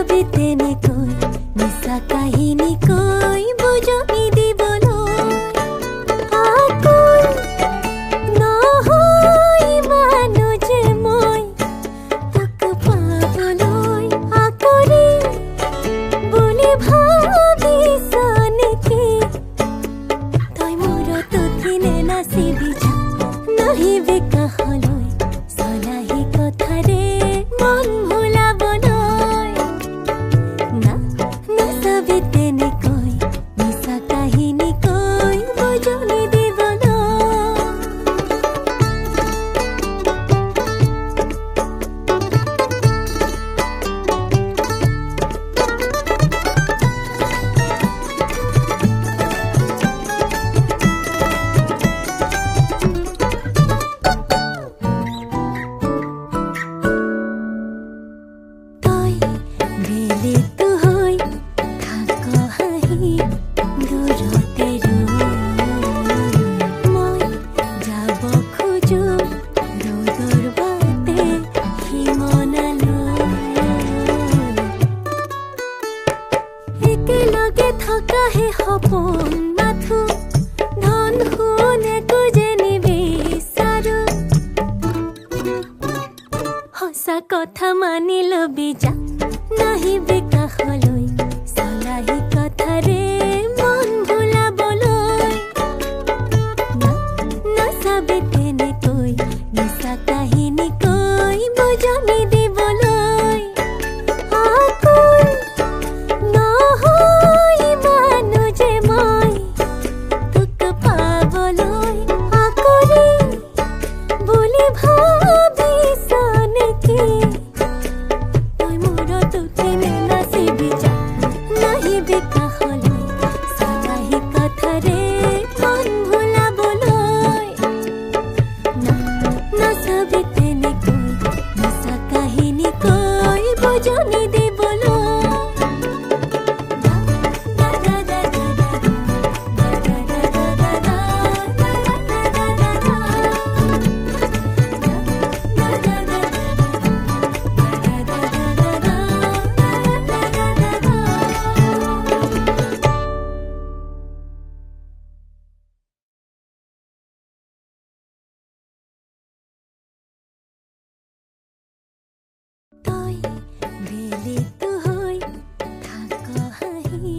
বিতেনে কৈ মিছা কাহিনী কৈ বুজনি দিবলৈ আকুল নহয় ইমানো যে মই তোক পাবলৈ আকৰি বুলি ভাবিছ নেকি তই মূৰত উঠিনে নাচিবি যা নাহিবি কাষলৈ চলাহি কথাৰে মন ভুলাবলৈ না নাচাবি তেনেকৈ মিছা কাহিনী কৈ বুজনি দিবলৈ তই বেলিটো হৈ থাক হাঁহি দূৰতে মই যাব খোজো দূৰৰ বাটে সিমনালৈ একেলগে থকাহে সপোন মাথো ধন সোণ একো যে নিবিচাৰো সঁচা কথা মানি লবি যা নাহিবি কাষলৈ চলাহি কথাৰে মন ভুলাবলৈ না নাচাবি তেনেকৈ মিছা কাহিনী কৈ বুজনি দিবলৈ আকুল নহয় ইমানো যে মই তোক পাবলৈ আকৰি বুলি ভাবিছ নেকি তই মূৰত উঠিনে নাচিবি যা নাহিবি কাষলৈ চলাহি কথাৰে মন ভুলাবলৈ না নাচাবি তেনেকৈ মিছা কাহিনী কৈ বুজনি দিবলৈ তই বেলিটো হৈ থাক হাঁহি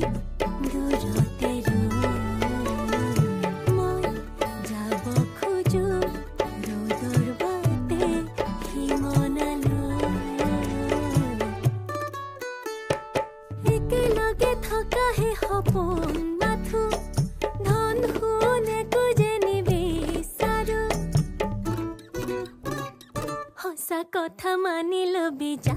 দূৰতে মই যাব খোজো দূৰৰ বাটে সিমনালৈ একেলগে থকাহে সপোন মাথো ধন সোণ একো যে নিবিচাৰো সঁচা কথা মানি লবি যা